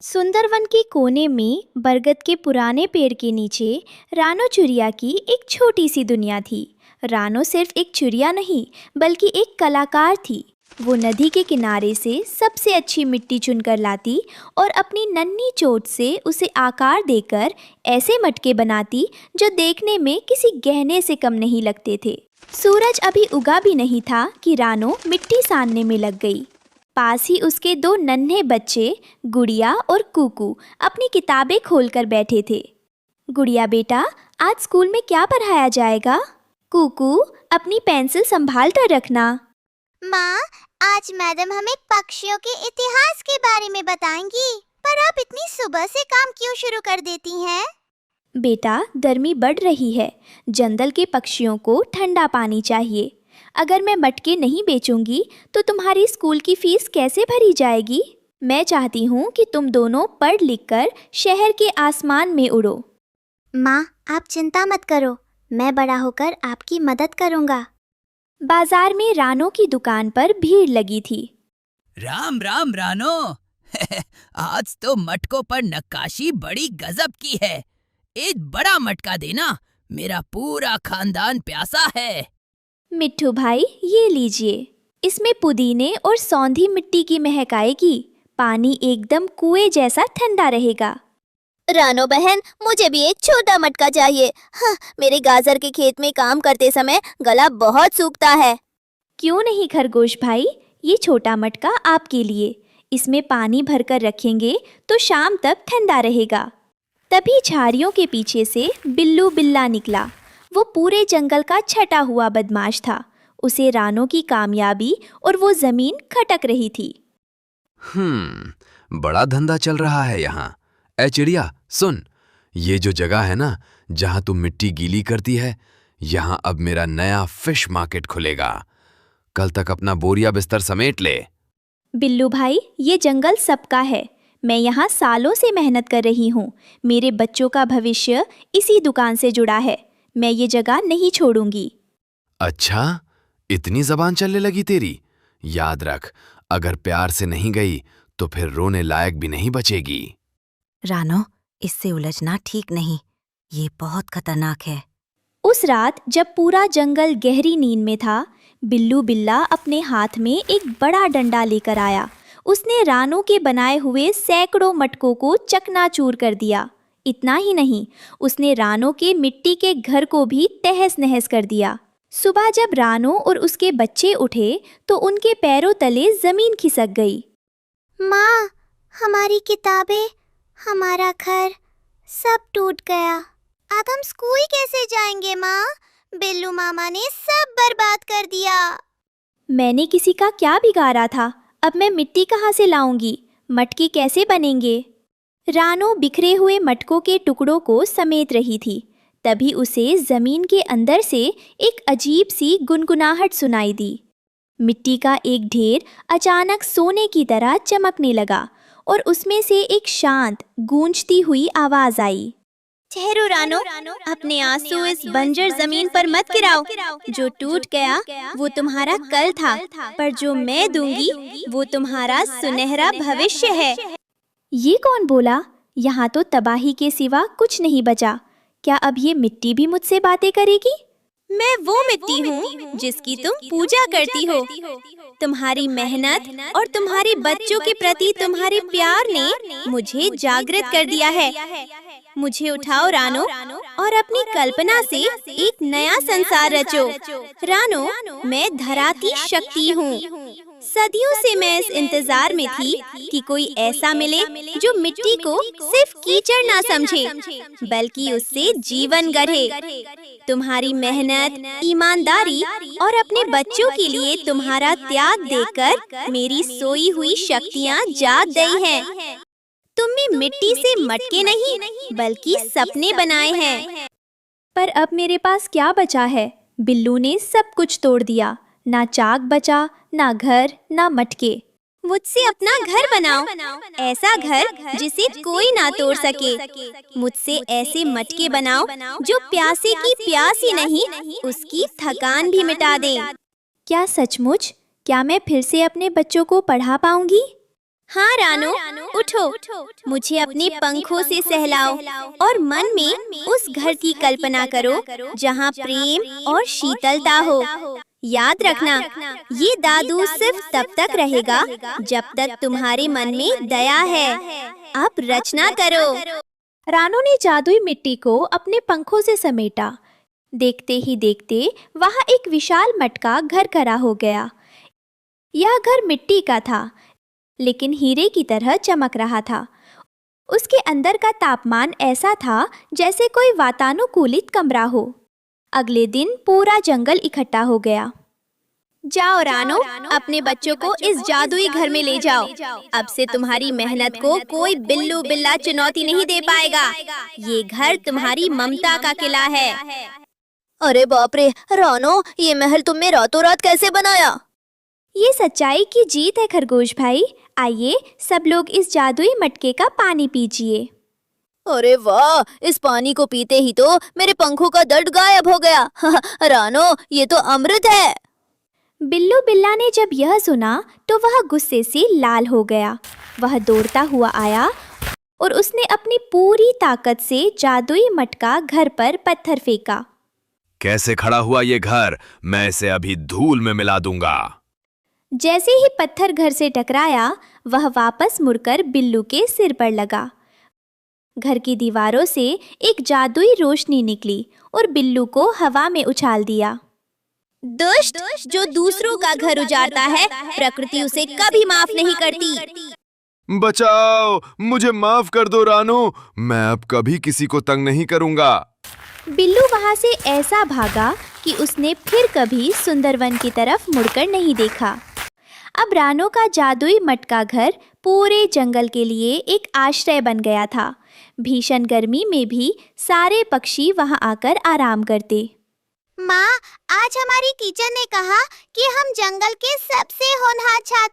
सुंदरवन के कोने में बरगद के पुराने पेड़ के नीचे रानो चिड़िया की एक छोटी सी दुनिया थी। रानो सिर्फ एक चिड़िया नहीं बल्कि एक कलाकार थी। वो नदी के किनारे से सबसे अच्छी मिट्टी चुनकर लाती और अपनी नन्ही चोट से उसे आकार देकर ऐसे मटके बनाती जो देखने में किसी गहने से कम नहीं लगते थे। सूरज अभी उगा भी नहीं था कि रानो मिट्टी सानने में लग गई। पास ही उसके दो नन्हे बच्चे गुड़िया और कुकू अपनी किताबें खोलकर बैठे थे। गुड़िया बेटा, आज स्कूल में क्या पढ़ाया जाएगा? कुकू, अपनी पेंसिल संभाल कर रखना। माँ, आज मैडम हमें पक्षियों के इतिहास के बारे में बताएंगी, पर आप इतनी सुबह से काम क्यों शुरू कर देती हैं? बेटा, गर्मी बढ़ रही है। जंगल के पक्षियों को ठंडा पानी चाहिए। अगर मैं मटके नहीं बेचूंगी तो तुम्हारी स्कूल की फीस कैसे भरी जाएगी? मैं चाहती हूँ कि तुम दोनों पढ़ लिख कर शहर के आसमान में उड़ो। माँ, आप चिंता मत करो, मैं बड़ा होकर आपकी मदद करूँगा। बाजार में रानो की दुकान पर भीड़ लगी थी। राम राम रानो। आज तो मटकों पर नक्काशी बड़ी गजब की है। एक बड़ा मटका देना, मेरा पूरा खानदान प्यासा है। मिट्ठू भाई, ये लीजिए। इसमें पुदीने और सौंधी मिट्टी की महक आएगी। पानी एकदम कुएं जैसा ठंडा रहेगा। रानो बहन, मुझे भी एक छोटा मटका चाहिए। हाँ, मेरे गाजर के खेत में काम करते समय गला बहुत सूखता है। क्यों नहीं खरगोश भाई, ये छोटा मटका आपके लिए। इसमें पानी भरकर रखेंगे तो शाम तक ठंडा रहेगा। तभी झाड़ियों के पीछे से बिल्लू बिल्ला निकला। वो पूरे जंगल का छटा हुआ बदमाश था। उसे रानो की कामयाबी और वो जमीन खटक रही थी। बड़ा धंधा चल रहा है यहाँ। ए चिड़िया, सुन, ये जो जगह है ना जहाँ तू मिट्टी गीली करती है, यहाँ अब मेरा नया फिश मार्केट खुलेगा। कल तक अपना बोरिया बिस्तर समेट ले। बिल्लू भाई, ये जंगल सबका है। मैं यहाँ सालों से मेहनत कर रही हूँ। मेरे बच्चों का भविष्य इसी दुकान से जुड़ा है। मैं ये जगह नहीं छोड़ूंगी। अच्छा, इतनी जबान चलने लगी तेरी? याद रख, अगर प्यार से नहीं गई तो फिर रोने लायक भी नहीं बचेगी। रानो, इससे उलझना ठीक नहीं। ये बहुत खतरनाक है। उस रात जब पूरा जंगल गहरी नींद में था, बिल्लू बिल्ला अपने हाथ में एक बड़ा डंडा लेकर आया। उसने रानो के बनाए हुए सैकड़ों मटकों को चकनाचूर कर दिया। इतना ही नहीं, उसने रानो के मिट्टी के घर को भी तहस नहस कर दिया। सुबह जब रानो और उसके बच्चे उठे तो उनके पैरों तले जमीन खिसक गई। माँ, हमारी किताबें, हमारा घर सब टूट गया। अब हम स्कूल कैसे जाएंगे माँ? बिल्लू मामा ने सब बर्बाद कर दिया। मैंने किसी का क्या बिगाड़ा था? अब मैं मिट्टी कहाँ से लाऊंगी? मटके कैसे बनेंगे? रानो बिखरे हुए मटकों के टुकड़ों को समेट रही थी। तभी उसे जमीन के अंदर से एक अजीब सी गुनगुनाहट सुनाई दी। मिट्टी का एक ढेर अचानक सोने की तरह चमकने लगा और उसमें से एक शांत गूंजती हुई आवाज आई। ठहरो रानो, अपने आंसू इस बंजर जमीन पर मत गिराओ। जो टूट गया वो तुम्हारा कल था, पर जो मैं दूंगी वो तुम्हारा सुनहरा भविष्य है। ये कौन बोला? यहाँ तो तबाही के सिवा कुछ नहीं बचा। क्या अब ये मिट्टी भी मुझसे बातें करेगी? मैं वो मिट्टी हूँ जिसकी तुम पूजा करती हो। तुम्हारी मेहनत और तुम्हारे बच्चों के प्रति तुम्हारे प्यार ने मुझे जागृत कर दिया है। मुझे उठाओ रानो और अपनी कल्पना से एक नया संसार रचो। रानो, मैं धराती शक्ति हूँ। सदियों से मैं इस इंतजार में थी कि कोई ऐसा मिले जो मिट्टी को सिर्फ कीचड़ ना समझे, बल्कि उससे जीवन गढ़े। तुम्हारी मेहनत, ईमानदारी और अपने बच्चों के लिए तुम्हारा त्याग देखकर मेरी सोई हुई शक्तियाँ जाग गई हैं। तुमने मिट्टी से मटके नहीं बल्कि सपने बनाए हैं। पर अब मेरे पास क्या बचा है? बिल्लू ने सब कुछ तोड़ दिया। ना चाक बचा, ना घर, ना मटके। मुझसे अपना घर बनाओ, ऐसा घर जिसे कोई ना तोड़ सके। मुझसे ऐसे मटके बनाओ जो प्यासे की प्यास ही नहीं, उसकी थकान भी मिटा दे। क्या सचमुच? क्या मैं फिर से अपने बच्चों को पढ़ा पाऊंगी? हाँ रानो, उठो, मुझे अपने पंखों से सहलाओ और मन में उस घर की कल्पना करो जहाँ प्रेम और शीतलता हो। याद रखना, ये दादू सिर्फ तब तक रहेगा जब तक तुम्हारे मन में दया है। अब रचना करो। रानो ने जादुई मिट्टी को अपने पंखों से समेटा। देखते ही देखते वहाँ एक विशाल मटका घर खड़ा हो गया। यह घर मिट्टी का था, लेकिन हीरे की तरह चमक रहा था। उसके अंदर का तापमान ऐसा था जैसे कोई वातानुकूलित कमरा हो। अगले दिन पूरा जंगल इकट्ठा हो गया। जाओ रानो, अपने बच्चों को इस जादुई घर में ले जाओ। अब से तुम्हारी मेहनत को कोई बिल्लू बिल्ला चुनौती नहीं दे पाएगा। ये घर तुम्हारी ममता का किला है। अरे बाप रे रानो, ये महल तुमने रातों रात कैसे बनाया? ये सच्चाई की जीत है खरगोश भाई। आइए सब लोग इस जादुई मटके का पानी पीजिए। अरे वाह, इस पानी को पीते ही तो मेरे पंखों का दर्द गायब हो गया। रानो, ये तो अमृत है। बिल्लू बिल्ला ने जब यह सुना तो वह गुस्से से लाल हो गया। वह दौड़ता हुआ आया और उसने अपनी पूरी ताकत से जादुई मटका घर पर पत्थर फेंका। कैसे खड़ा हुआ ये घर? मैं इसे अभी धूल में मिला दूंगा। जैसे ही पत्थर घर से टकराया, वह वापस मुड़कर बिल्लू के सिर पर लगा। घर की दीवारों से एक जादुई रोशनी निकली और बिल्लू को हवा में उछाल दिया। दुष्ट जो दूसरों का घर उजाड़ता है, प्रकृति उसे कभी माफ नहीं करती। बचाओ, मुझे माफ कर दो रानो। मैं अब कभी किसी को तंग नहीं करूंगा। बिल्लू वहां से ऐसा भागा कि उसने फिर कभी सुंदरवन की तरफ मुड़कर नहीं देखा। अब रानो का जादुई मटका घर पूरे जंगल के लिए एक आश्रय बन गया था। भीषण गर्मी में भी सारे पक्षी वहां आकर आराम करते। माँ, आज हमारी टीचर ने कहा कि हम जंगल के सबसे होनहार छात्र